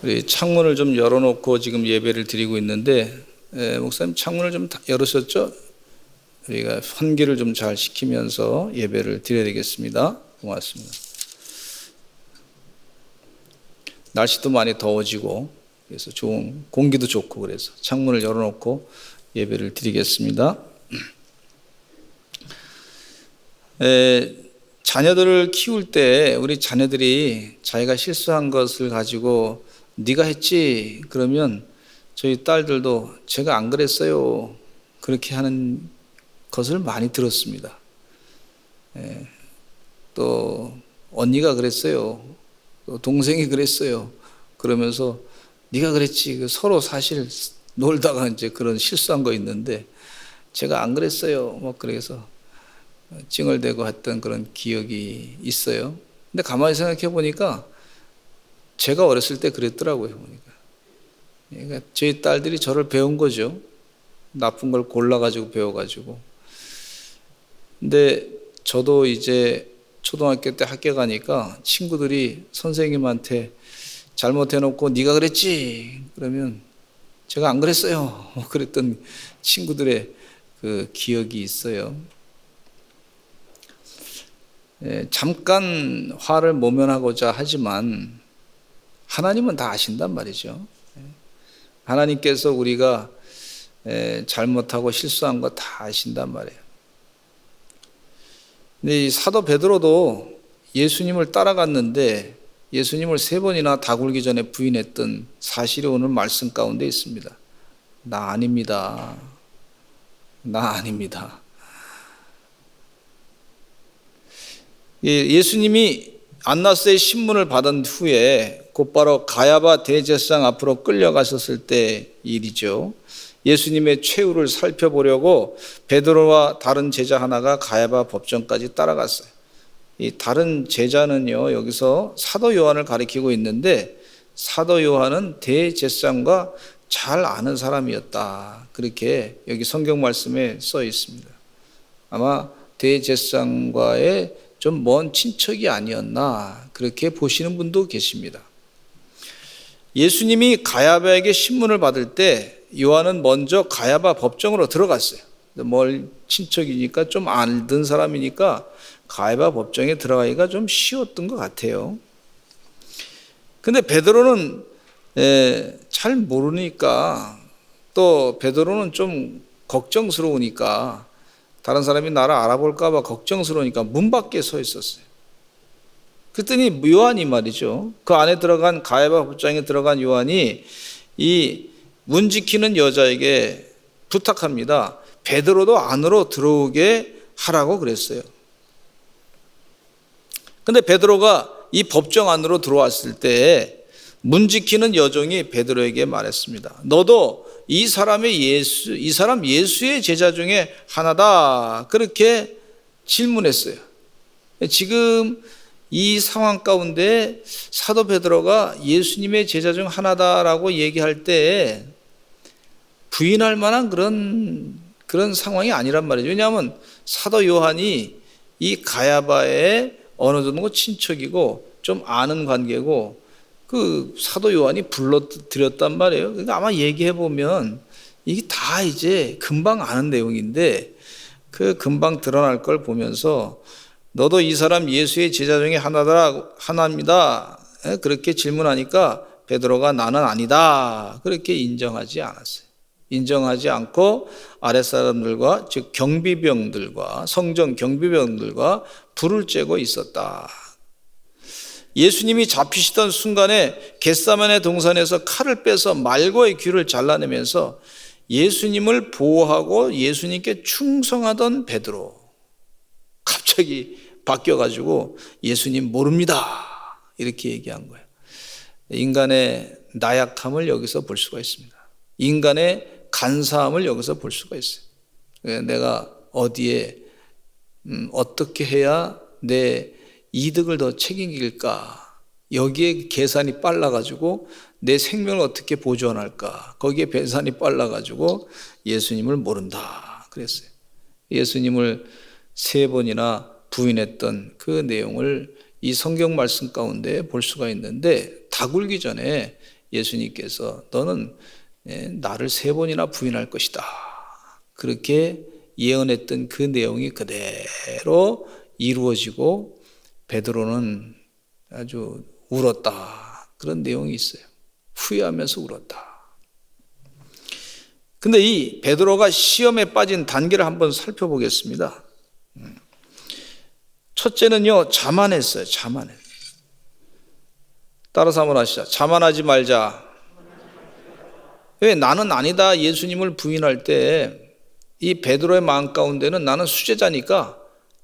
우리 창문을 좀 열어놓고 지금 예배를 드리고 있는데, 목사님 창문을 좀 열으셨죠? 우리가 환기를 좀 잘 시키면서 예배를 드려야 되겠습니다. 고맙습니다. 날씨도 많이 더워지고 그래서 좋은 공기도 좋고 그래서 창문을 열어놓고 예배를 드리겠습니다. 자녀들을 키울 때 우리 자녀들이 자기가 실수한 것을 가지고 네가 했지 그러면 저희 딸들도 제가 안 그랬어요 그렇게 하는 것을 많이 들었습니다. 또 언니가 그랬어요, 또 동생이 그랬어요 그러면서 네가 그랬지, 서로 사실 놀다가 이제 그런 실수한 거 있는데 제가 안 그랬어요 뭐 그래서 찡얼대고 했던 그런 기억이 있어요. 근데 가만히 생각해 보니까 제가 어렸을 때 그랬더라고요. 그러니까 저희 딸들이 저를 배운 거죠. 나쁜 걸 골라가지고 배워가지고. 근데 저도 이제 초등학교 때 학교 가니까 친구들이 선생님한테 잘못해놓고 네가 그랬지 그러면 제가 안 그랬어요 그랬던 친구들의 그 기억이 있어요. 잠깐 화를 모면하고자 하지만 하나님은 다 아신단 말이죠. 하나님께서 우리가 잘못하고 실수한 거 다 아신단 말이에요. 근데 이 사도 베드로도 예수님을 따라갔는데 예수님을 3번이나 다 굴기 전에 부인했던 사실이 오늘 말씀 가운데 있습니다. 나 아닙니다. 나 아닙니다. 예수님이 안나스의 신문을 받은 후에 곧바로 가야바 대제사장 앞으로 끌려가셨을 때 일이죠. 예수님의 최후를 살펴보려고 베드로와 다른 제자 하나가 가야바 법정까지 따라갔어요. 이 다른 제자는요, 여기서 사도 요한을 가리키고 있는데 사도 요한은 대제사장과 잘 아는 사람이었다, 그렇게 여기 성경 말씀에 써 있습니다. 아마 대제사장과의 좀 먼 친척이 아니었나 그렇게 보시는 분도 계십니다. 예수님이 가야바에게 신문을 받을 때 요한은 먼저 가야바 법정으로 들어갔어요. 멀 친척이니까 좀 알던 사람이니까 가야바 법정에 들어가기가 좀 쉬웠던 것 같아요. 근데 베드로는 잘 모르니까, 또 베드로는 좀 걱정스러우니까, 다른 사람이 나를 알아볼까 봐 걱정스러우니까 문 밖에 서 있었어요. 그랬더니 요한이 말이죠, 그 안에 들어간 가야바 법정에 들어간 요한이 이 문 지키는 여자에게 부탁합니다. 베드로도 안으로 들어오게 하라고 그랬어요. 근데 베드로가 이 법정 안으로 들어왔을 때 문 지키는 여종이 베드로에게 말했습니다. 너도 이 사람 예수의 제자 중에 하나다, 그렇게 질문했어요. 지금 이 상황 가운데 사도 베드로가 예수님의 제자 중 하나다라고 얘기할 때 부인할 만한 그런 상황이 아니란 말이죠. 왜냐하면 사도 요한이 이 가야바의 어느 정도 친척이고 좀 아는 관계고 그 사도 요한이 불러드렸단 말이에요. 그러니까 아마 얘기해 보면 이게 다 이제 금방 아는 내용인데 그 금방 드러날 걸 보면서 너도 이 사람 예수의 제자 중에 하나입니다, 그렇게 질문하니까 베드로가 나는 아니다, 그렇게 인정하지 않았어요. 인정하지 않고 아랫사람들과, 즉 경비병들과, 성전 경비병들과 불을 쬐고 있었다. 예수님이 잡히시던 순간에 겟세마네 동산에서 칼을 빼서 말고의 귀를 잘라내면서 예수님을 보호하고 예수님께 충성하던 베드로, 갑자기 바뀌어가지고 예수님 모릅니다 이렇게 얘기한 거예요. 인간의 나약함을 여기서 볼 수가 있습니다. 인간의 간사함을 여기서 볼 수가 있어요. 내가 어디에 어떻게 해야 내 이득을 더 책임질까, 여기에 계산이 빨라가지고 내 생명을 어떻게 보존할까, 거기에 계산이 빨라가지고 예수님을 모른다 그랬어요. 예수님을 3번이나 부인했던 그 내용을 이 성경 말씀 가운데 볼 수가 있는데, 다 굴기 전에 예수님께서 너는 나를 3번이나 부인할 것이다. 그렇게 예언했던 그 내용이 그대로 이루어지고 베드로는 아주 울었다. 그런 내용이 있어요. 후회하면서 울었다. 근데 이 베드로가 시험에 빠진 단계를 한번 살펴보겠습니다. 첫째는요, 자만했어요. 자만해. 따라서 한번 하시죠. 자만하지 말자. 왜? 나는 아니다 예수님을 부인할 때 이 베드로의 마음 가운데는 나는 수제자니까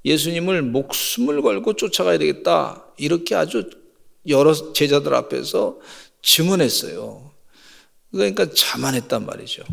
예수님을 목숨을 걸고 쫓아가야 되겠다. 이렇게 아주 여러 제자들 앞에서 증언했어요. 그러니까 자만했단 말이죠.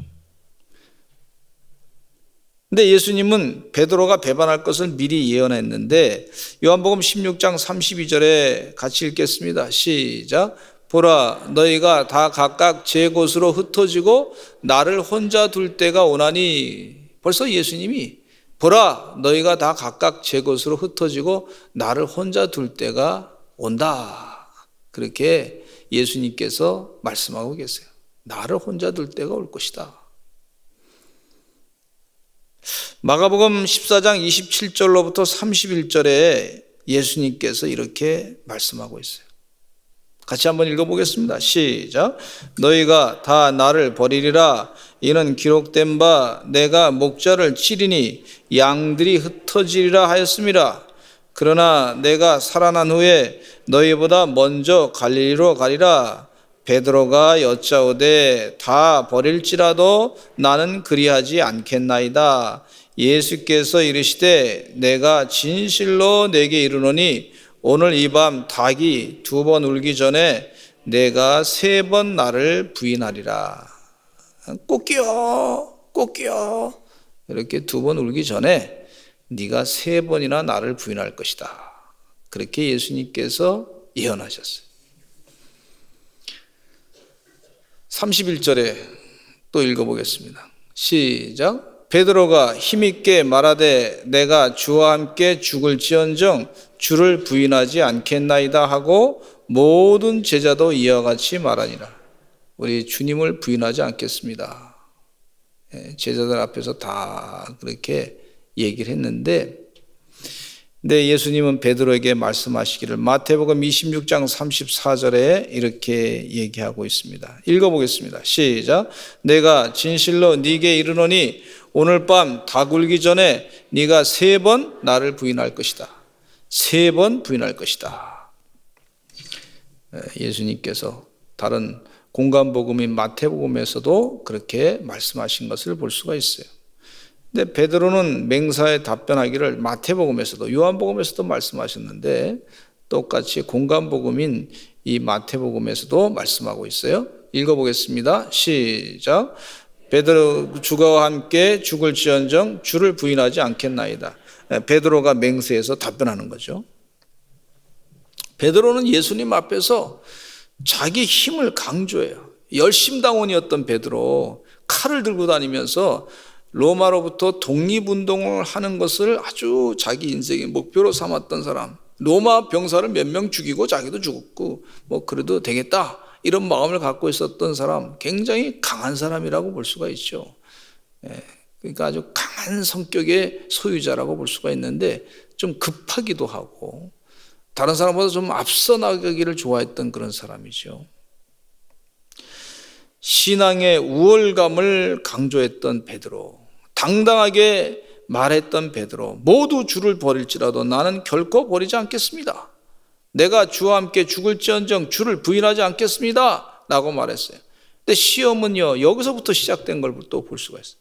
근데 예수님은 베드로가 배반할 것을 미리 예언했는데 요한복음 16장 32절에 같이 읽겠습니다. 시작. 보라, 너희가 다 각각 제 곳으로 흩어지고 나를 혼자 둘 때가 오나니. 벌써 예수님이 보라, 너희가 다 각각 제 곳으로 흩어지고 나를 혼자 둘 때가 온다. 그렇게 예수님께서 말씀하고 계세요. 나를 혼자 둘 때가 올 것이다. 마가복음 14장 27절로부터 31절에 예수님께서 이렇게 말씀하고 있어요. 같이 한번 읽어보겠습니다. 시작. 너희가 다 나를 버리리라. 이는 기록된 바 내가 목자를 치리니 양들이 흩어지리라 하였습니다. 그러나 내가 살아난 후에 너희보다 먼저 갈릴리로 가리라. 베드로가 여짜오되 다 버릴지라도 나는 그리하지 않겠나이다. 예수께서 이르시되 내가 진실로 내게 이르노니 오늘 이 밤 닭이 2번 울기 전에 내가 3번 나를 부인하리라. 꼭 끼어 이렇게 2번 울기 전에 네가 3번이나 나를 부인할 것이다. 그렇게 예수님께서 예언하셨어요. 31절에 또 읽어보겠습니다. 시작. 베드로가 힘있게 말하되 내가 주와 함께 죽을지언정 주를 부인하지 않겠나이다 하고 모든 제자도 이와 같이 말하니라. 우리 주님을 부인하지 않겠습니다. 제자들 앞에서 다 그렇게 얘기를 했는데, 근데 예수님은 베드로에게 말씀하시기를 마태복음 26장 34절에 이렇게 얘기하고 있습니다. 읽어보겠습니다. 시작. 내가 진실로 네게 이르노니 오늘 밤 닭 울기 전에 네가 3번 나를 부인할 것이다. 3번 부인할 것이다. 예수님께서 다른 공간복음인 마태복음에서도 그렇게 말씀하신 것을 볼 수가 있어요. 근데 베드로는 맹사에 답변하기를 마태복음에서도 요한복음에서도 말씀하셨는데 똑같이 공간복음인 이 마태복음에서도 말씀하고 있어요. 읽어보겠습니다. 시작. 베드로 주가 함께 죽을지언정 주를 부인하지 않겠나이다. 베드로가 맹세해서 답변하는 거죠. 베드로는 예수님 앞에서 자기 힘을 강조해요. 열심당원이었던 베드로, 칼을 들고 다니면서 로마로부터 독립운동을 하는 것을 아주 자기 인생의 목표로 삼았던 사람, 로마 병사를 몇 명 죽이고 자기도 죽었고 뭐 그래도 되겠다 이런 마음을 갖고 있었던 사람, 굉장히 강한 사람이라고 볼 수가 있죠. 그러니까 아주 강한 성격의 소유자라고 볼 수가 있는데 좀 급하기도 하고 다른 사람보다 좀 앞서 나가기를 좋아했던 그런 사람이죠. 신앙의 우월감을 강조했던 베드로, 당당하게 말했던 베드로, 모두 주를 버릴지라도 나는 결코 버리지 않겠습니다. 내가 주와 함께 죽을지언정 주를 부인하지 않겠습니다 라고 말했어요. 근데 시험은요 여기서부터 시작된 걸 또 볼 수가 있어요.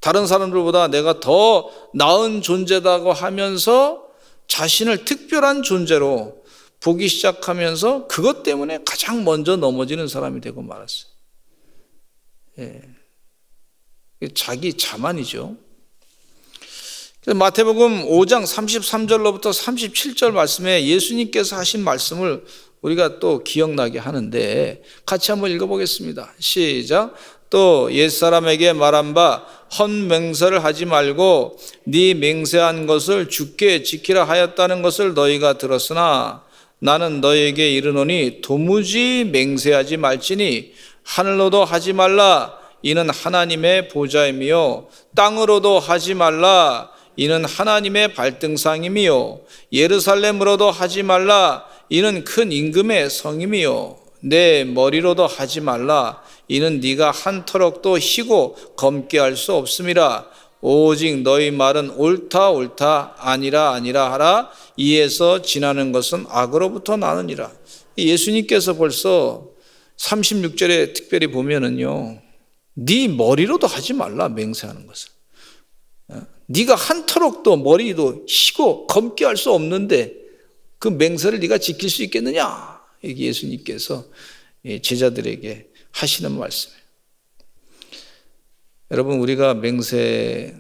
다른 사람들보다 내가 더 나은 존재다고 하면서 자신을 특별한 존재로 보기 시작하면서 그것 때문에 가장 먼저 넘어지는 사람이 되고 말았어요. 자기 자만이죠. 마태복음 5장 33절로부터 37절 말씀에 예수님께서 하신 말씀을 우리가 또 기억나게 하는데 같이 한번 읽어보겠습니다. 시작. 또 옛사람에게 말한 바 헛맹세를 하지 말고 네 맹세한 것을 주께 지키라 하였다는 것을 너희가 들었으나 나는 너에게 이르노니 도무지 맹세하지 말지니 하늘로도 하지 말라 이는 하나님의 보좌임이요 땅으로도 하지 말라 이는 하나님의 발등상임이요 예루살렘으로도 하지 말라 이는 큰 임금의 성임이요 내 머리로도 하지 말라 이는 네가 한 터럭도 희고 검게 할 수 없음이라 오직 너희 말은 옳다 옳다 아니라 아니라 하라 이에서 지나는 것은 악으로부터 나느니라. 예수님께서 벌써 36절에 특별히 보면은요 네 머리로도 하지 말라 맹세하는 것을. 네가 한 터럭도 머리도 희고 검게 할 수 없는데 그 맹세를 네가 지킬 수 있겠느냐? 이게 예수님께서 제자들에게 하시는 말씀이에요. 여러분 우리가 맹세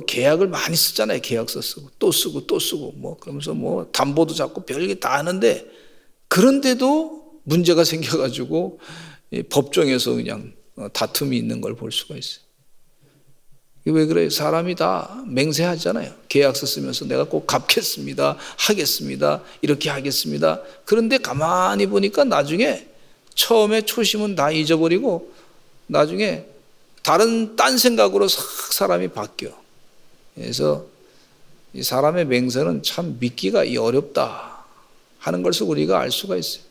계약을 많이 쓰잖아요. 계약서 쓰고 또 쓰고 또 쓰고 그러면서 담보도 잡고 별게 다 하는데 그런데도 문제가 생겨가지고 법정에서 그냥 다툼이 있는 걸 볼 수가 있어요. 왜 그래요? 사람이 다 맹세하잖아요. 계약서 쓰면서 내가 꼭 갚겠습니다, 하겠습니다, 이렇게 하겠습니다. 그런데 가만히 보니까 나중에 처음에 초심은 다 잊어버리고 나중에 딴 생각으로 싹 사람이 바뀌어. 그래서 이 사람의 맹세는 참 믿기가 어렵다 하는 것을 우리가 알 수가 있어요.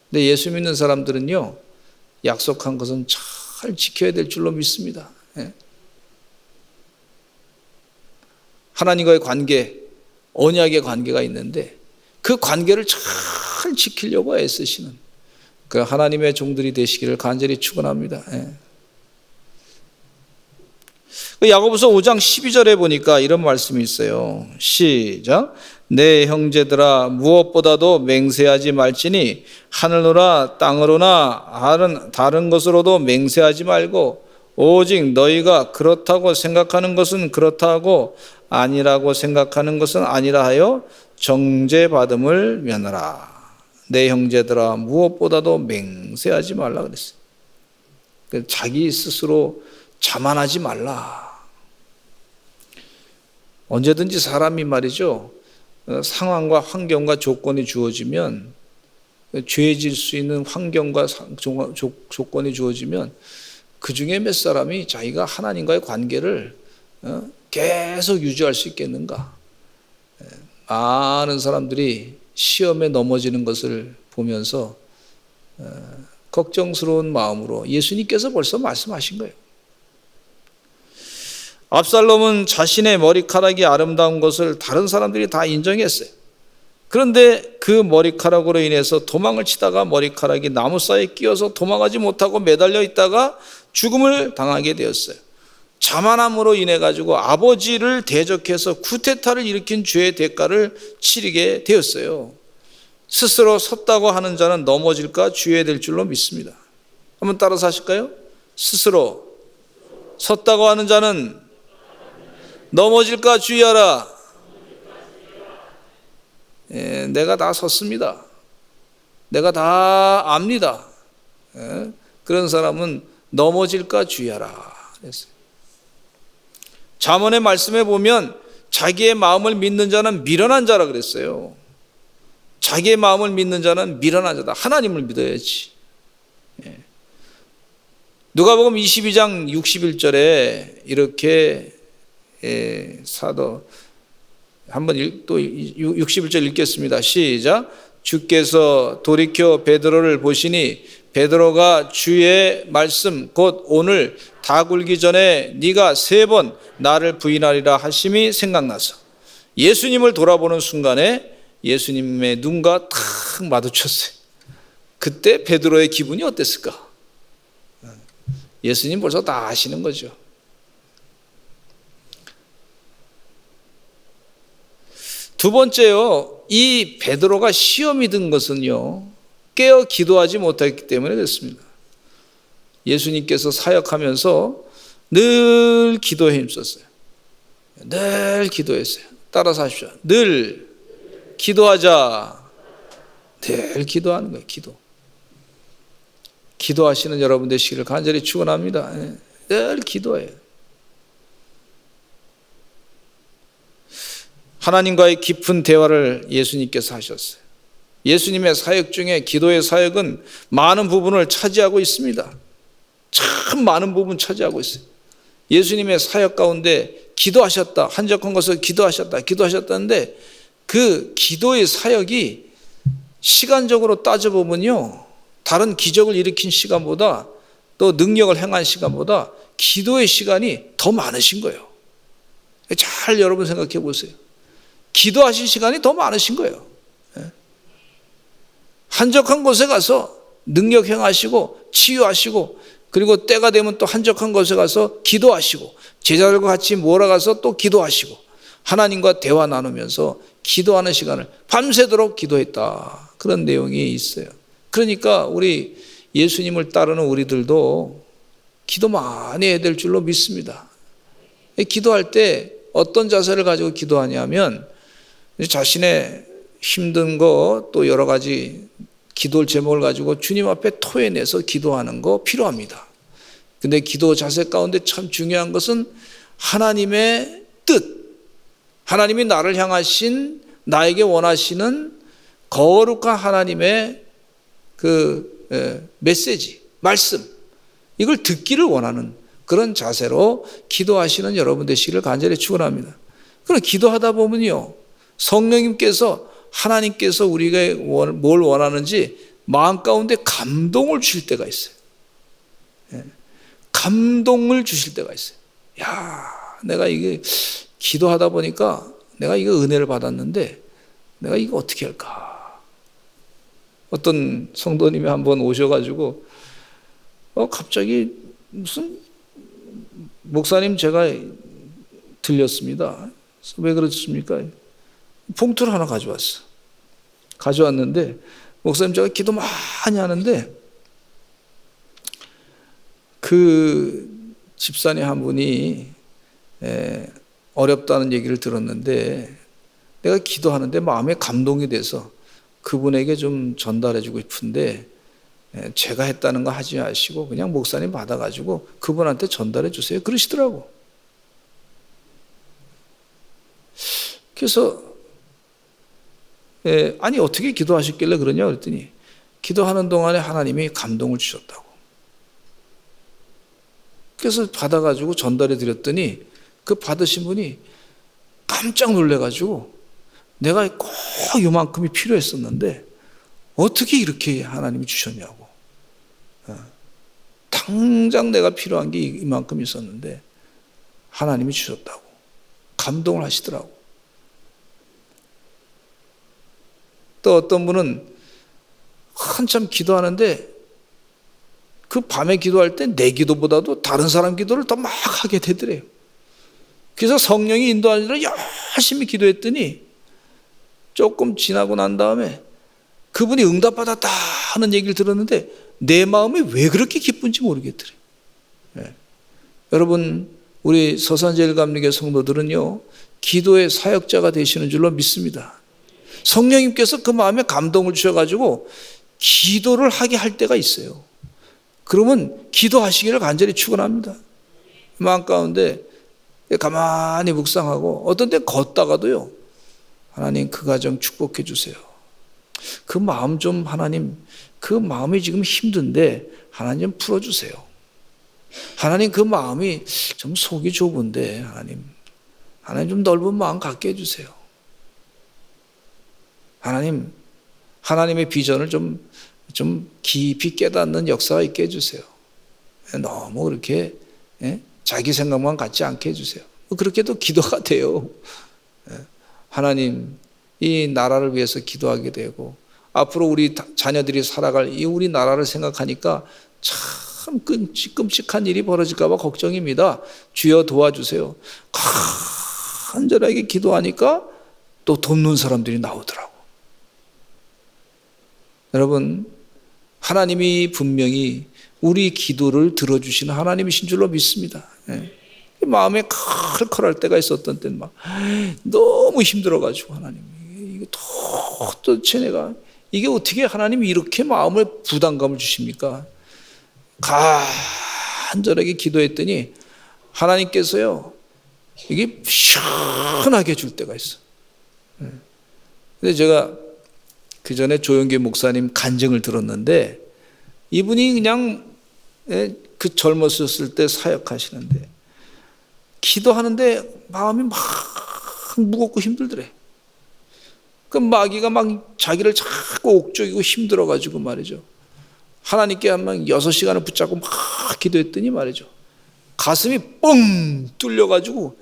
근데 예수 믿는 사람들은요 약속한 것은 잘 지켜야 될 줄로 믿습니다. 하나님과의 관계, 언약의 관계가 있는데 그 관계를 잘 지키려고 애쓰시는 그 하나님의 종들이 되시기를 간절히 축원합니다. 야고보서 5장 12절에 보니까 이런 말씀이 있어요. 시작. 내 형제들아 무엇보다도 맹세하지 말지니 하늘로나 땅으로나 다른 것으로도 맹세하지 말고 오직 너희가 그렇다고 생각하는 것은 그렇다고 아니라고 생각하는 것은 아니라 하여 정죄받음을 면하라. 내 형제들아 무엇보다도 맹세하지 말라 그랬어요. 자기 스스로 자만하지 말라. 언제든지 사람이 말이죠 상황과 환경과 조건이 주어지면 죄질 수 있는 환경과 조건이 주어지면 그 중에 몇 사람이 자기가 하나님과의 관계를 계속 유지할 수 있겠는가. 많은 사람들이 시험에 넘어지는 것을 보면서 걱정스러운 마음으로 예수님께서 벌써 말씀하신 거예요. 압살롬은 자신의 머리카락이 아름다운 것을 다른 사람들이 다 인정했어요. 그런데 그 머리카락으로 인해서 도망을 치다가 머리카락이 나무 사이에 끼어서 도망가지 못하고 매달려 있다가 죽음을 당하게 되었어요. 자만함으로 인해 가지고 아버지를 대적해서 쿠데타를 일으킨 죄의 대가를 치르게 되었어요. 스스로 섰다고 하는 자는 넘어질까 주의해야 될 줄로 믿습니다. 한번 따라서 하실까요? 스스로 섰다고 하는 자는 넘어질까 주의하라. 내가 다 섰습니다. 내가 다 압니다. 그런 사람은 넘어질까 주의하라 그랬어요. 잠언의 말씀에 보면 자기의 마음을 믿는 자는 미련한 자라 그랬어요. 자기의 마음을 믿는 자는 미련한 자다. 하나님을 믿어야지. 누가복음 22장 61절에 이렇게 사도 한번 또 61절 읽겠습니다. 시작. 주께서 돌이켜 베드로를 보시니 베드로가 주의 말씀 곧 오늘 다 굴기 전에 네가 3번 나를 부인하리라 하심이 생각나서 예수님을 돌아보는 순간에 예수님의 눈과 탁 마주쳤어요. 그때 베드로의 기분이 어땠을까? 예수님 벌써 다 아시는 거죠. 두 번째요, 이 베드로가 시험이 든 것은요, 깨어 기도하지 못했기 때문에 그렇습니다. 예수님께서 사역하면서 늘 기도에 힘썼어요. 늘 기도했어요. 따라서 하십시오. 늘 기도하자. 늘 기도하는 거예요. 기도하시는 여러분 되시기를 간절히 축원합니다. 늘 기도해요. 하나님과의 깊은 대화를 예수님께서 하셨어요. 예수님의 사역 중에 기도의 사역은 많은 부분을 차지하고 있습니다. 참 많은 부분 차지하고 있어요. 예수님의 사역 가운데 기도하셨다, 한적한 곳에서 기도하셨다는데 그 기도의 사역이 시간적으로 따져보면요, 다른 기적을 일으킨 시간보다 또 능력을 행한 시간보다 기도의 시간이 더 많으신 거예요. 잘 여러분 생각해 보세요. 기도하신 시간이 더 많으신 거예요. 한적한 곳에 가서 능력 행하시고 치유하시고, 그리고 때가 되면 또 한적한 곳에 가서 기도하시고, 제자들과 같이 몰아가서 또 기도하시고, 하나님과 대화 나누면서 기도하는 시간을 밤새도록 기도했다, 그런 내용이 있어요. 그러니까 우리 예수님을 따르는 우리들도 기도 많이 해야 될 줄로 믿습니다. 기도할 때 어떤 자세를 가지고 기도하냐면, 자신의 힘든 거 또 여러 가지 기도할 제목을 가지고 주님 앞에 토해내서 기도하는 거 필요합니다. 근데 기도 자세 가운데 참 중요한 것은 하나님의 뜻, 하나님이 나를 향하신, 나에게 원하시는 거룩한 하나님의 그 메시지, 말씀, 이걸 듣기를 원하는 그런 자세로 기도하시는 여러분 되시기를 간절히 축원합니다. 그럼 기도하다 보면요, 성령님께서, 하나님께서 우리가 뭘 원하는지 마음 가운데 감동을 주실 때가 있어요. 감동을 주실 때가 있어요. 야, 내가 이게 기도하다 보니까 내가 이거 은혜를 받았는데 내가 이거 어떻게 할까? 어떤 성도님이 한번 오셔가지고 갑자기 무슨 목사님 제가 들렸습니다. 왜 그렇습니까? 봉투를 하나 가져왔는데, 목사님 제가 기도 많이 하는데 그 집사님 한 분이 어렵다는 얘기를 들었는데 내가 기도하는데 마음에 감동이 돼서 그분에게 좀 전달해주고 싶은데 제가 했다는 거 하지 마시고 그냥 목사님 받아가지고 그분한테 전달해 주세요, 그러시더라고. 그래서 아니 어떻게 기도하셨길래 그러냐 그랬더니 기도하는 동안에 하나님이 감동을 주셨다고. 그래서 받아가지고 전달해 드렸더니 그 받으신 분이 깜짝 놀래가지고 내가 꼭 이만큼이 필요했었는데 어떻게 이렇게 하나님이 주셨냐고. 당장 내가 필요한 게 이만큼 있었는데 하나님이 주셨다고 감동을 하시더라고. 또 어떤 분은 한참 기도하는데 그 밤에 기도할 때 내 기도보다도 다른 사람 기도를 더 막 하게 되더래요. 그래서 성령이 인도하는 대로 열심히 기도했더니 조금 지나고 난 다음에 그분이 응답받았다 하는 얘기를 들었는데 내 마음이 왜 그렇게 기쁜지 모르겠더래요. 여러분, 우리 서산제일감리교 성도들은요, 기도의 사역자가 되시는 줄로 믿습니다. 성령님께서 그 마음에 감동을 주셔가지고 기도를 하게 할 때가 있어요. 그러면 기도하시기를 간절히 축원합니다. 마음 가운데 가만히 묵상하고 어떤 때 걷다가도요, 하나님 그 가정 축복해 주세요. 그 마음 좀 하나님, 그 마음이 지금 힘든데 하나님 좀 풀어주세요. 하나님 그 마음이 좀 속이 좁은데 하나님 좀 넓은 마음 갖게 해주세요. 하나님의 비전을 좀 깊이 깨닫는 역사가 있게 해주세요. 너무 그렇게 자기 생각만 갖지 않게 해주세요. 그렇게 도 기도가 돼요. 하나님, 이 나라를 위해서 기도하게 되고 앞으로 우리 자녀들이 살아갈 이 우리 나라를 생각하니까 참 끔찍한 일이 벌어질까 봐 걱정입니다. 주여 도와주세요. 간절하게 기도하니까 또 돕는 사람들이 나오더라고. 여러분, 하나님이 분명히 우리 기도를 들어주시는 하나님이신 줄로 믿습니다. 마음에 칼칼할 때가 있었던 때는 막 너무 힘들어가지고 하나님, 이거 도대체 내가 이게 어떻게 하나님이 이렇게 마음을 부담감을 주십니까? 간절하게 기도했더니 하나님께서요, 이게 시원하게 줄 때가 있어. 근데 제가 그 전에 조영기 목사님 간증을 들었는데 이분이 그냥 그 젊었을 때 사역하시는데 기도하는데 마음이 막 무겁고 힘들더래. 그 마귀가 막 자기를 자꾸 옥죄이고 힘들어가지고 말이죠. 하나님께 한 6시간을 붙잡고 막 기도했더니 말이죠. 가슴이 뻥 뚫려가지고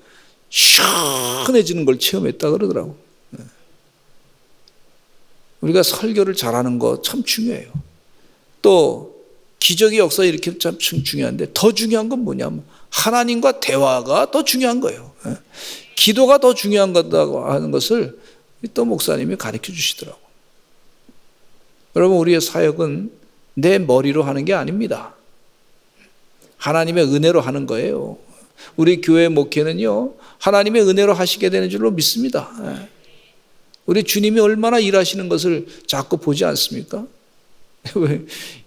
시원해지는 걸 체험했다 그러더라고. 우리가 설교를 잘하는 거 참 중요해요. 또 기적의 역사 이렇게 참 중요한데 더 중요한 건 뭐냐면 하나님과 대화가 더 중요한 거예요. 기도가 더 중요한 거다고 하는 것을 또 목사님이 가르쳐 주시더라고. 여러분, 우리의 사역은 내 머리로 하는 게 아닙니다. 하나님의 은혜로 하는 거예요. 우리 교회 목회는요, 하나님의 은혜로 하시게 되는 줄로 믿습니다. 우리 주님이 얼마나 일하시는 것을 자꾸 보지 않습니까?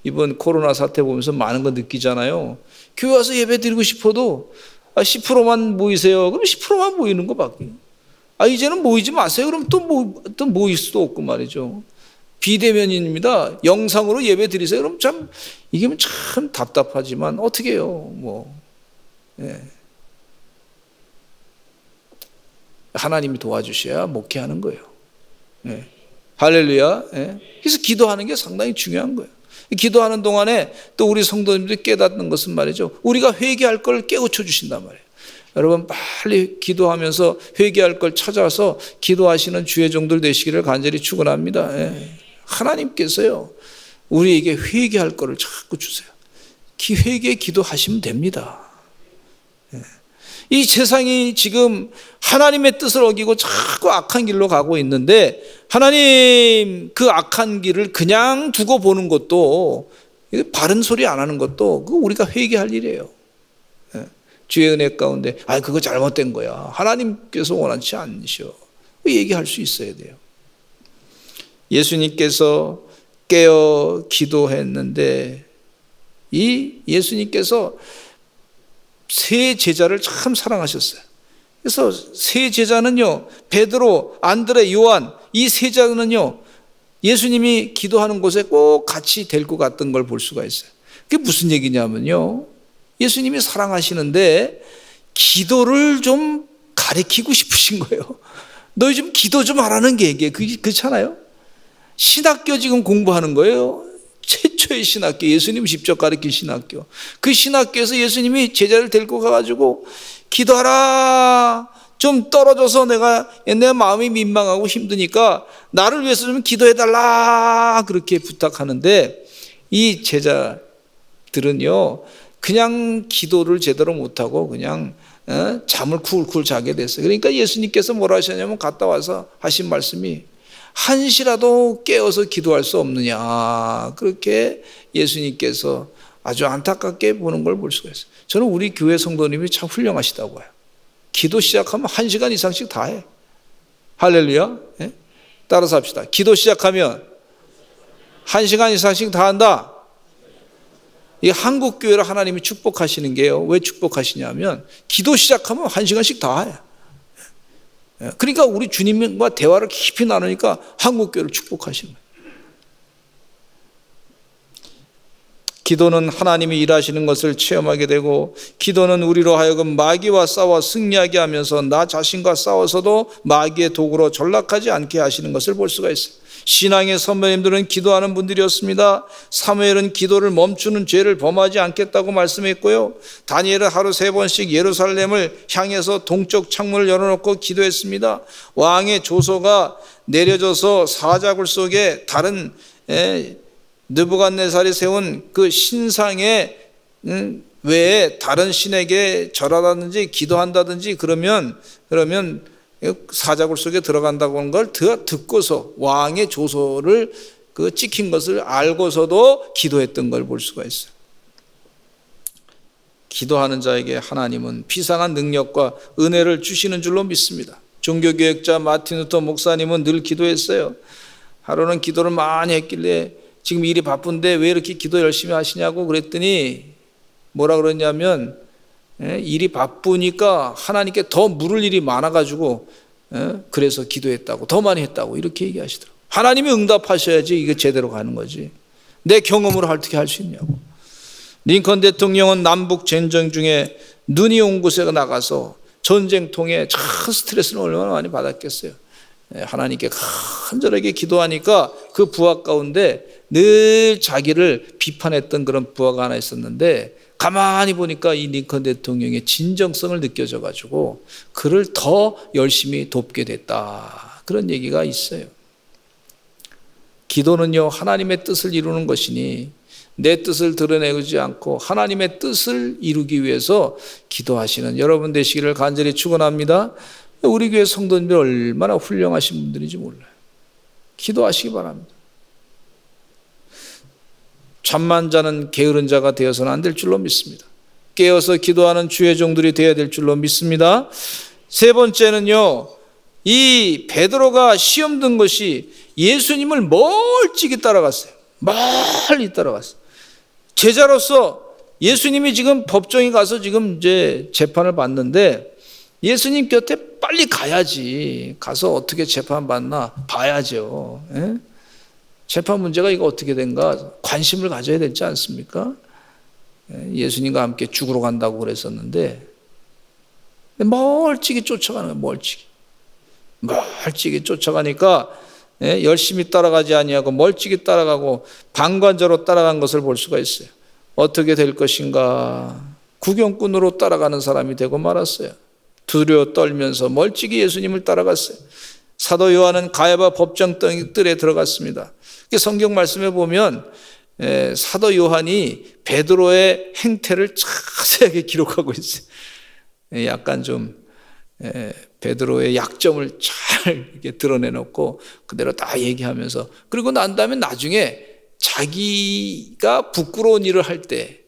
이번 코로나 사태 보면서 많은 거 느끼잖아요. 교회 와서 예배 드리고 싶어도 10%만 모이세요. 그럼 10%만 모이는 거 밖에. 이제는 모이지 마세요. 그럼 또 모일 수도 없고 말이죠. 비대면입니다. 영상으로 예배 드리세요. 그럼 참 이게 참 답답하지만 어떻게 해요? 하나님이 도와주셔야 목회하는 거예요. 할렐루야. 그래서 기도하는 게 상당히 중요한 거예요. 기도하는 동안에 또 우리 성도님들이 깨닫는 것은 말이죠. 우리가 회개할 걸 깨우쳐 주신단 말이에요. 여러분, 빨리 기도하면서 회개할 걸 찾아서 기도하시는 주의 종들 되시기를 간절히 축원합니다. 하나님께서요, 우리에게 회개할 거를 자꾸 주세요. 회개 기도하시면 됩니다. 이 세상이 지금 하나님의 뜻을 어기고 자꾸 악한 길로 가고 있는데 하나님 그 악한 길을 그냥 두고 보는 것도, 바른 소리 안 하는 것도 우리가 회개할 일이에요. 주의 은혜 가운데 그거 잘못된 거야, 하나님께서 원하지 않으셔, 얘기할 수 있어야 돼요. 예수님께서 깨어 기도했는데 이 예수님께서 세 제자를 참 사랑하셨어요. 그래서 세 제자는요, 베드로, 안드레, 요한, 이 세 제자는요, 예수님이 기도하는 곳에 꼭 같이 데리고 갔던 걸 볼 수가 있어요. 그게 무슨 얘기냐면요, 예수님이 사랑하시는데 기도를 좀 가르치고 싶으신 거예요. 너희 좀 기도 좀 하라는 게 그렇잖아요. 신학교 지금 공부하는 거예요. 최초의 신학교, 예수님 직접 가르친 신학교. 그 신학교에서 예수님이 제자를 데리고 가가지고 기도하라, 좀 떨어져서 내 마음이 민망하고 힘드니까 나를 위해서 좀 기도해달라, 그렇게 부탁하는데 이 제자들은요, 그냥 기도를 제대로 못하고 그냥 잠을 쿨쿨 자게 됐어요. 그러니까 예수님께서 뭐라 하셨냐면 갔다 와서 하신 말씀이 한시라도 깨어서 기도할 수 없느냐, 그렇게 예수님께서 아주 안타깝게 보는 걸 볼 수가 있어요. 저는 우리 교회 성도님이 참 훌륭하시다고 해요. 기도 시작하면 1시간 이상씩 다 해. 할렐루야. 따라서 합시다. 기도 시작하면 1시간 이상씩 다 한다. 이 한국 교회를 하나님이 축복하시는 게요, 왜 축복하시냐면 기도 시작하면 1시간씩 다 해. 그러니까 우리 주님과 대화를 깊이 나누니까 한국교회를 축복하시는 거예요. 기도는 하나님이 일하시는 것을 체험하게 되고, 기도는 우리로 하여금 마귀와 싸워 승리하게 하면서 나 자신과 싸워서도 마귀의 도구로 전락하지 않게 하시는 것을 볼 수가 있어요. 신앙의 선배님들은 기도하는 분들이었습니다. 사무엘은 기도를 멈추는 죄를 범하지 않겠다고 말씀했고요, 다니엘은 하루 3번씩 예루살렘을 향해서 동쪽 창문을 열어놓고 기도했습니다. 왕의 조서가 내려져서 사자굴 속에 다른 느부갓네살이 세운 그 신상에 외에 다른 신에게 절하다든지 기도한다든지 그러면 사자굴 속에 들어간다고 하는 걸 듣고서 왕의 조서를 찍힌 것을 알고서도 기도했던 걸 볼 수가 있어요. 기도하는 자에게 하나님은 비상한 능력과 은혜를 주시는 줄로 믿습니다. 종교개혁자 마틴 루터 목사님은 늘 기도했어요. 하루는 기도를 많이 했길래 지금 일이 바쁜데 왜 이렇게 기도 열심히 하시냐고 그랬더니 뭐라 그러냐면 일이 바쁘니까 하나님께 더 물을 일이 많아가지고 그래서 기도했다고, 더 많이 했다고 이렇게 얘기하시더라고요. 하나님이 응답하셔야지 이게 제대로 가는 거지. 내 경험으로 어떻게 할 수 있냐고. 링컨 대통령은 남북 전쟁 중에 눈이 온 곳에 나가서 전쟁통에 참 스트레스를 얼마나 많이 받았겠어요. 하나님께 간절하게 기도하니까 그 부하 가운데 늘 자기를 비판했던 그런 부하가 하나 있었는데, 가만히 보니까 이 링컨 대통령의 진정성을 느껴져 가지고 그를 더 열심히 돕게 됐다, 그런 얘기가 있어요. 기도는요, 하나님의 뜻을 이루는 것이니 내 뜻을 드러내지 않고 하나님의 뜻을 이루기 위해서 기도하시는 여러분 되시기를 간절히 축원합니다. 우리 교회 성도님들 얼마나 훌륭하신 분들인지 몰라요. 기도하시기 바랍니다. 잠만 자는 게으른 자가 되어서는 안 될 줄로 믿습니다. 깨어서 기도하는 주의 종들이 되어야 될 줄로 믿습니다. 세 번째는요, 이 베드로가 시험 든 것이 예수님을 멀찍이 따라갔어요. 멀리 따라갔어요. 제자로서 예수님이 지금 법정에 가서 지금 이제 재판을 받는데 예수님 곁에 빨리 가야지. 가서 어떻게 재판받나 봐야죠. 예? 재판 문제가 이거 어떻게 된가 관심을 가져야 되지 않습니까? 예수님과 함께 죽으러 간다고 그랬었는데 멀찍이 쫓아가는 거예요. 멀찍이 쫓아가니까 열심히 따라가지 아니하고 멀찍이 따라가고 방관자로 따라간 것을 볼 수가 있어요. 어떻게 될 것인가, 구경꾼으로 따라가는 사람이 되고 말았어요. 두려워 떨면서 멀찍이 예수님을 따라갔어요. 사도 요한은 가야바 법정 뜰에 들어갔습니다. 성경 말씀에 보면 사도 요한이 베드로의 행태를 자세하게 기록하고 있어요. 약간 좀 베드로의 약점을 잘 이렇게 드러내놓고 그대로 다 얘기하면서, 그리고 난 다음에 나중에 자기가 부끄러운 일을 할 때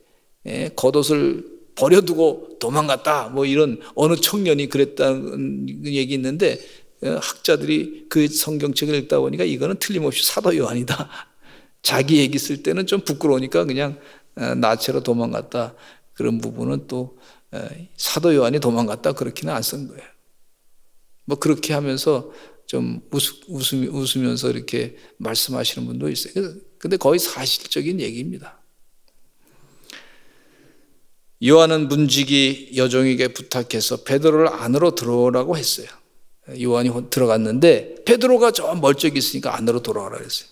겉옷을 버려두고 도망갔다, 뭐 이런 어느 청년이 그랬다는 얘기 있는데, 학자들이 그 성경책을 읽다 보니까 이거는 틀림없이 사도 요한이다. 자기 얘기 쓸 때는 좀 부끄러우니까 그냥 나체로 도망갔다, 그런 부분은 또 사도 요한이 도망갔다 그렇게는 안 쓴 거예요. 뭐 그렇게 하면서 좀 웃으면서 이렇게 말씀하시는 분도 있어요. 근데 거의 사실적인 얘기입니다. 요한은 문지기 여종에게 부탁해서 베드로를 안으로 들어오라고 했어요. 요한이 들어갔는데 베드로가 저 멀찍이 있으니까 안으로 돌아오라 그랬어요.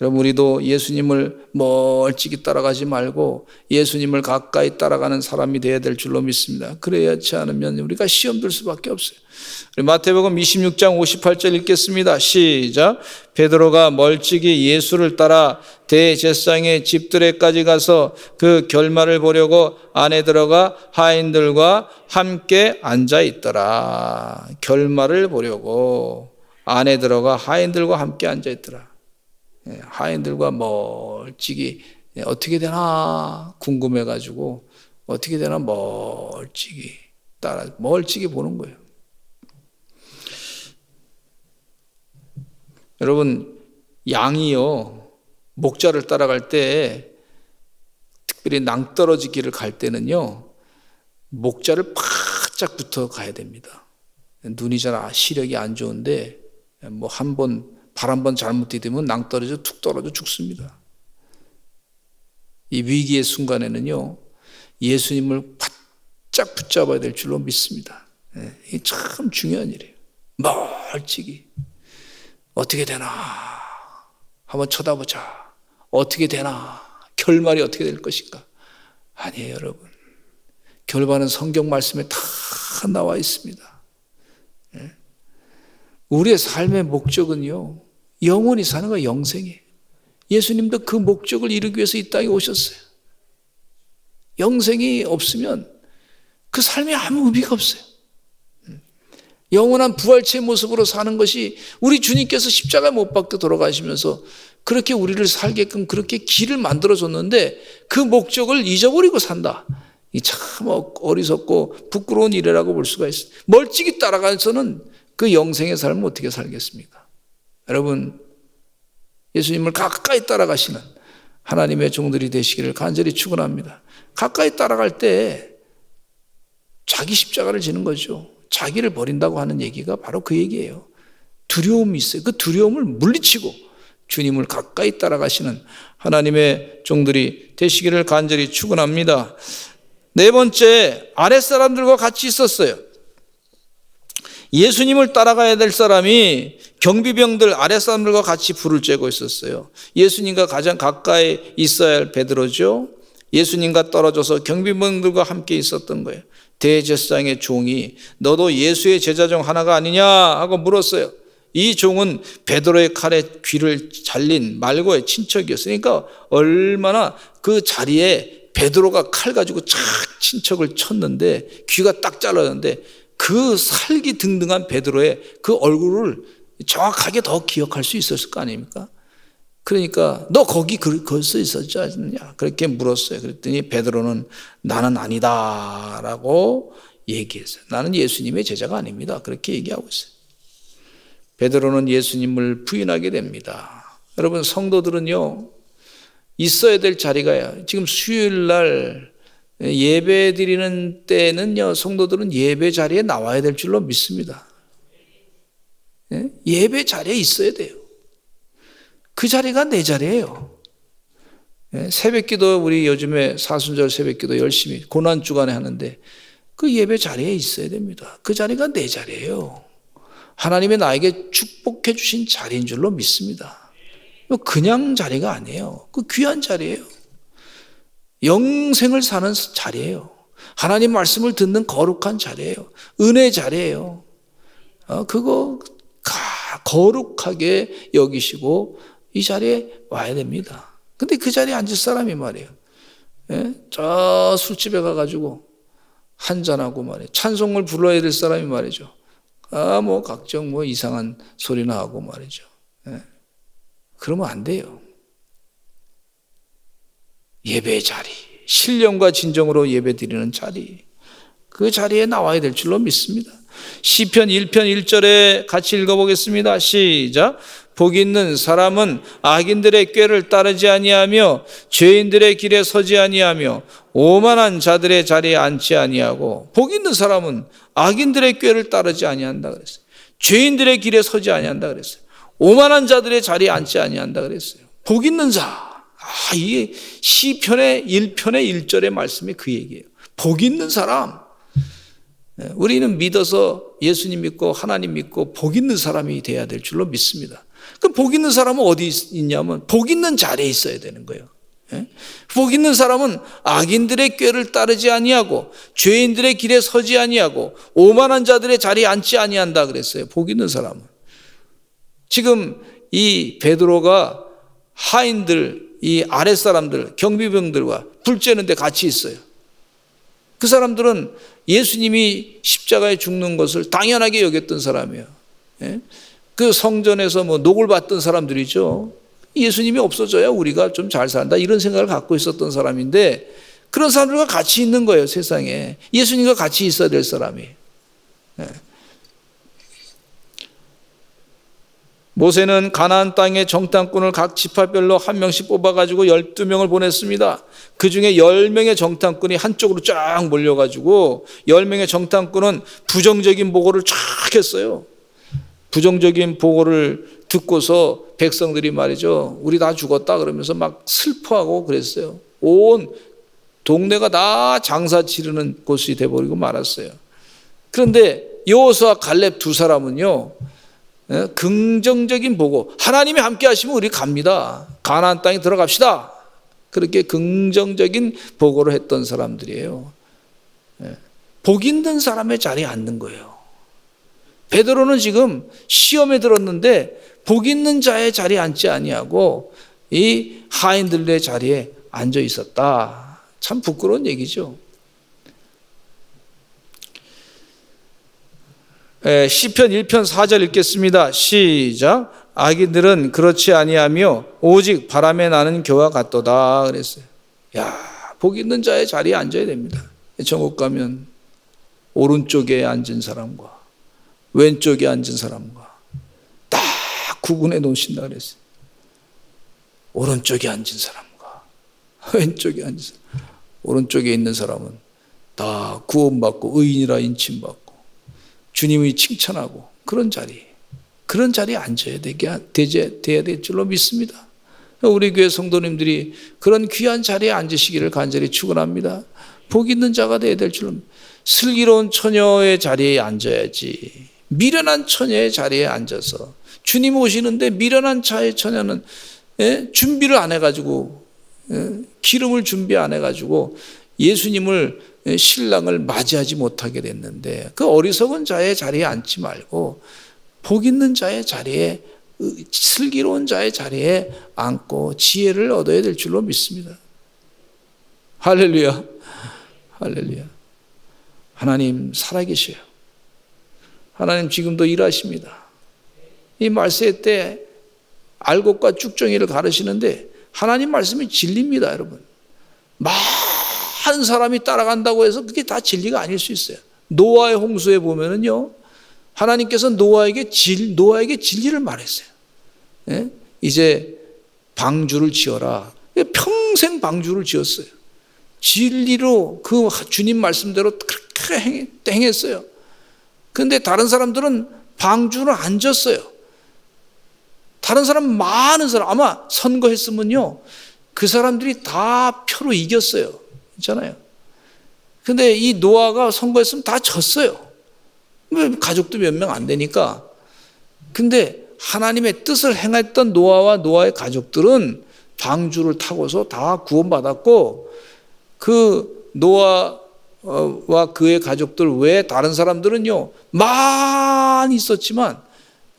여러분, 우리도 예수님을 멀찍이 따라가지 말고 예수님을 가까이 따라가는 사람이 되어야 될 줄로 믿습니다. 그래야지 않으면 우리가 시험 들 수밖에 없어요. 마태복음 26장 58절 읽겠습니다. 시작. 베드로가 멀찍이 예수를 따라 대제사장의 집들에까지 가서 그 결말을 보려고 안에 들어가 하인들과 함께 앉아 있더라. 결말을 보려고 안에 들어가 하인들과 함께 앉아 있더라. 하인들과 멀찍이 어떻게 되나 궁금해가지고 어떻게 되나 멀찍이 보는 거예요. 여러분, 양이요 목자를 따라갈 때, 특별히 낭떠러지 길을 갈 때는요 목자를 바짝 붙어 가야 됩니다. 눈이 잘 시력이 안 좋은데 뭐 발 한 번 잘못 디디면 낭떠러져 툭 떨어져 죽습니다. 이 위기의 순간에는요 예수님을 바짝 붙잡아야 될 줄로 믿습니다. 이게 참 중요한 일이에요. 멀찍이 어떻게 되나 한번 쳐다보자. 어떻게 되나, 결말이 어떻게 될 것인가. 아니에요, 여러분. 결말은 성경 말씀에 다 나와 있습니다. 우리의 삶의 목적은요 영원히 사는 거, 영생이에요. 예수님도 그 목적을 이루기 위해서 이 땅에 오셨어요. 영생이 없으면 그 삶에 아무 의미가 없어요. 영원한 부활체의 모습으로 사는 것이, 우리 주님께서 십자가에 못 박혀 돌아가시면서 그렇게 우리를 살게끔 그렇게 길을 만들어줬는데 그 목적을 잊어버리고 산다. 이 참 어리석고 부끄러운 일이라고 볼 수가 있어요. 멀찍이 따라가서는 그 영생의 삶을 어떻게 살겠습니까? 여러분, 예수님을 가까이 따라가시는 하나님의 종들이 되시기를 간절히 축원합니다. 가까이 따라갈 때 자기 십자가를 지는 거죠. 자기를 버린다고 하는 얘기가 바로 그 얘기예요. 두려움이 있어요. 그 두려움을 물리치고 주님을 가까이 따라가시는 하나님의 종들이 되시기를 간절히 축원합니다. 네 번째, 아랫사람들과 같이 있었어요. 예수님을 따라가야 될 사람이 경비병들 아랫사람들과 같이 불을 쬐고 있었어요. 예수님과 가장 가까이 있어야 할 베드로죠. 예수님과 떨어져서 경비병들과 함께 있었던 거예요. 대제사장의 종이 너도 예수의 제자 중 하나가 아니냐 하고 물었어요. 이 종은 베드로의 칼에 귀를 잘린 말고의 친척이었어요. 그러니까 얼마나 그 자리에 베드로가 칼 가지고 착 친척을 쳤는데 귀가 딱 잘랐는데 그 살기등등한 베드로의 그 얼굴을 정확하게 더 기억할 수 있었을 거 아닙니까? 그러니까 너 거기 거기서 있었지 않느냐 그렇게 물었어요. 그랬더니 베드로는 나는 아니다라고 얘기했어요. 나는 예수님의 제자가 아닙니다. 그렇게 얘기하고 있어요. 베드로는 예수님을 부인하게 됩니다. 여러분 성도들은요 있어야 될 자리가 지금 수요일날 예배 드리는 때는요 성도들은 예배 자리에 나와야 될 줄로 믿습니다. 예배 자리에 있어야 돼요. 그 자리가 내 자리예요. 새벽기도 우리 요즘에 사순절 새벽기도 열심히 고난주간에 하는데 그 예배 자리에 있어야 됩니다. 그 자리가 내 자리예요. 하나님이 나에게 축복해 주신 자리인 줄로 믿습니다. 그냥 자리가 아니에요. 그 귀한 자리예요. 영생을 사는 자리예요. 하나님 말씀을 듣는 거룩한 자리예요. 은혜 자리예요. 그거 거룩하게 여기시고 이 자리에 와야 됩니다. 근데 그 자리에 앉을 사람이 말이에요. 저 술집에 가가지고 한잔하고 말이에요. 찬송을 불러야 될 사람이 말이죠. 각종 이상한 소리나 하고 말이죠. 그러면 안 돼요. 예배의 자리, 신령과 진정으로 예배 드리는 자리, 그 자리에 나와야 될 줄로 믿습니다. 시편 1편 1절에 같이 읽어보겠습니다. 시작. 복 있는 사람은 악인들의 꾀를 따르지 아니하며 죄인들의 길에 서지 아니하며 오만한 자들의 자리에 앉지 아니하고. 복 있는 사람은 악인들의 꾀를 따르지 아니한다 그랬어요. 죄인들의 길에 서지 아니한다 그랬어요. 오만한 자들의 자리에 앉지 아니한다 그랬어요. 복 있는 자. 이게 시편의 1편의 1절의 말씀이 그 얘기예요. 복 있는 사람. 우리는 믿어서 예수님 믿고 하나님 믿고 복 있는 사람이 돼야 될 줄로 믿습니다. 그럼 복 있는 사람은 어디 있냐면 복 있는 자리에 있어야 되는 거예요. 복 있는 사람은 악인들의 꾀를 따르지 아니하고 죄인들의 길에 서지 아니하고 오만한 자들의 자리에 앉지 아니한다 그랬어요. 복 있는 사람은. 지금 이 베드로가 하인들, 이 아랫사람들, 경비병들과 불 쬐는 데 같이 있어요. 그 사람들은 예수님이 십자가에 죽는 것을 당연하게 여겼던 사람이에요. 그 성전에서 녹을 받던 사람들이죠. 예수님이 없어져야 우리가 좀 잘 산다 이런 생각을 갖고 있었던 사람인데 그런 사람들과 같이 있는 거예요. 세상에 예수님과 같이 있어야 될 사람이. 모세는 가나안 땅의 정탐꾼을 각 지파별로 한 명씩 뽑아가지고 12명을 보냈습니다. 그 중에 10명의 정탐꾼이 한쪽으로 쫙 몰려가지고 10명의 정탐꾼은 부정적인 보고를 쫙 했어요. 부정적인 보고를 듣고서 백성들이 말이죠. 우리 다 죽었다 그러면서 막 슬퍼하고 그랬어요. 온 동네가 다 장사 치르는 곳이 돼버리고 말았어요. 그런데 여호수아 갈렙 두 사람은요. 긍정적인 보고 하나님이 함께 하시면 우리 갑니다. 가나안 땅에 들어갑시다. 그렇게 긍정적인 보고를 했던 사람들이에요. 복 있는 사람의 자리에 앉는 거예요. 베드로는 지금 시험에 들었는데 복 있는 자의 자리에 앉지 아니하고 이 하인들의 자리에 앉아 있었다. 참 부끄러운 얘기죠. 시편 1편 4절 읽겠습니다. 시작. 악인들은 그렇지 아니하며 오직 바람에 나는 겨와 같도다 그랬어요. 복 있는 자의 자리에 앉아야 됩니다. 천국 가면 오른쪽에 앉은 사람과 왼쪽에 앉은 사람과 딱 구분해 놓으신다 그랬어요. 오른쪽에 앉은 사람과 왼쪽에 앉은 사람. 오른쪽에 있는 사람은 다 구원받고 의인이라 인침받고 주님이 칭찬하고 그런 자리에 앉아야 돼야 될 줄로 믿습니다. 우리 교회 성도님들이 그런 귀한 자리에 앉으시기를 간절히 축원합니다. 복 있는 자가 돼야 될 줄로. 슬기로운 처녀의 자리에 앉아야지. 미련한 처녀의 자리에 앉아서 주님 오시는데 미련한 자의 처녀는 준비를 안 해가지고 기름을 준비 안 해가지고 예수님을 신랑을 맞이하지 못하게 됐는데, 그 어리석은 자의 자리에 앉지 말고 복 있는 자의 자리에, 슬기로운 자의 자리에 앉고 지혜를 얻어야 될 줄로 믿습니다. 할렐루야, 할렐루야. 하나님 살아계셔요. 하나님 지금도 일하십니다. 이 말세 때 알곡과 쭉정이를 가르시는데 하나님 말씀이 진리입니다, 여러분. 많은 사람이 따라간다고 해서 그게 다 진리가 아닐 수 있어요. 노아의 홍수에 보면은요, 하나님께서 노아에게 진리를 말했어요. 이제 방주를 지어라. 평생 방주를 지었어요. 진리로 그 주님 말씀대로 그렇게 행했어요. 그런데 다른 사람들은 방주를 안 졌어요. 다른 사람, 많은 사람, 아마 선거했으면요, 그 사람들이 다 표로 이겼어요. 있잖아요. 근데 이 노아가 선거했으면 다 졌어요. 가족도 몇 명 안 되니까. 근데 하나님의 뜻을 행했던 노아와 노아의 가족들은 방주를 타고서 다 구원받았고, 그 노아와 그의 가족들 외에 다른 사람들은요, 많이 있었지만,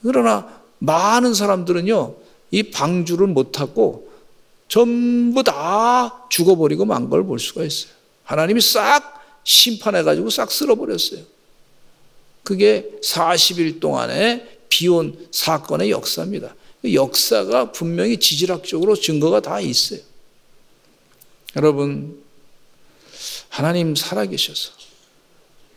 그러나 많은 사람들은요, 이 방주를 못 타고 전부 다 죽어버리고 만 걸 볼 수가 있어요. 하나님이 싹 심판해가지고 싹 쓸어버렸어요. 그게 40일 동안에 비온 사건의 역사입니다. 역사가 분명히 지질학적으로 증거가 다 있어요. 여러분, 하나님 살아계셔서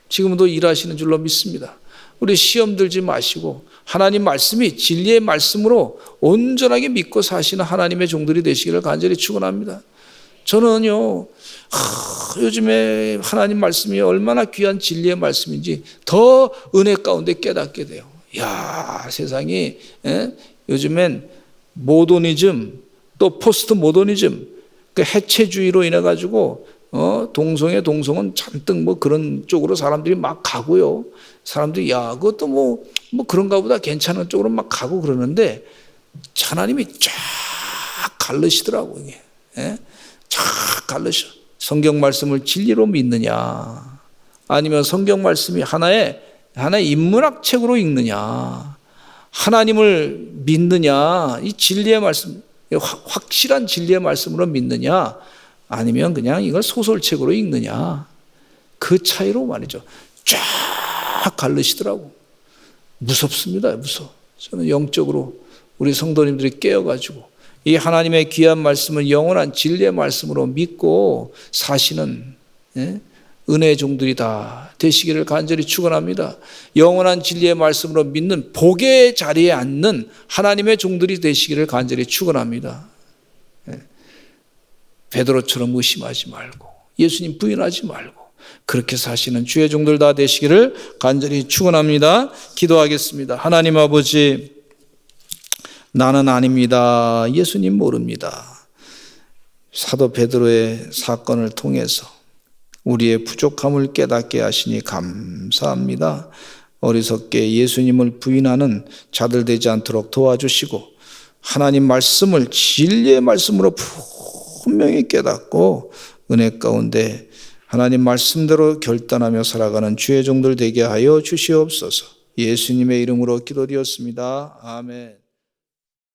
지금도 일하시는 줄로 믿습니다. 우리 시험 들지 마시고 하나님 말씀이 진리의 말씀으로 온전하게 믿고 사시는 하나님의 종들이 되시기를 간절히 축원합니다. 저는요, 요즘에 하나님 말씀이 얼마나 귀한 진리의 말씀인지 더 은혜 가운데 깨닫게 돼요. 야, 세상이 요즘엔 모더니즘, 또 포스트 모더니즘, 그 해체주의로 인해 가지고 동성은 잔뜩 뭐 그런 쪽으로 사람들이 막 가고요. 사람들이 야, 그것도 뭐 그런가 보다 괜찮은 쪽으로 막 가고 그러는데 하나님이 쫙 갈르시더라고요. 이게. 쫙 갈르셔. 성경 말씀을 진리로 믿느냐, 아니면 성경 말씀이 하나의 인문학 책으로 읽느냐, 하나님을 믿느냐, 이 진리의 말씀, 확실한 진리의 말씀으로 믿느냐, 아니면 그냥 이걸 소설책으로 읽느냐, 그 차이로 말이죠. 쫙 갈르시더라고. 무섭습니다. 무서워. 저는 영적으로 우리 성도님들이 깨어가지고 이 하나님의 귀한 말씀을 영원한 진리의 말씀으로 믿고 사시는 은혜의 종들이 다 되시기를 간절히 축원합니다. 영원한 진리의 말씀으로 믿는 복의 자리에 앉는 하나님의 종들이 되시기를 간절히 축원합니다. 베드로처럼 의심하지 말고 예수님 부인하지 말고 그렇게 사시는 주의 종들 다 되시기를 간절히 축원합니다. 기도하겠습니다. 하나님 아버지, 나는 아닙니다. 예수님 모릅니다. 사도 베드로의 사건을 통해서 우리의 부족함을 깨닫게 하시니 감사합니다. 어리석게 예수님을 부인하는 자들 되지 않도록 도와주시고 하나님 말씀을 진리의 말씀으로 분명히 깨닫고 은혜 가운데 하나님 말씀대로 결단하며 살아가는 주의 종들 되게 하여 주시옵소서. 예수님의 이름으로 기도드렸습니다. 아멘.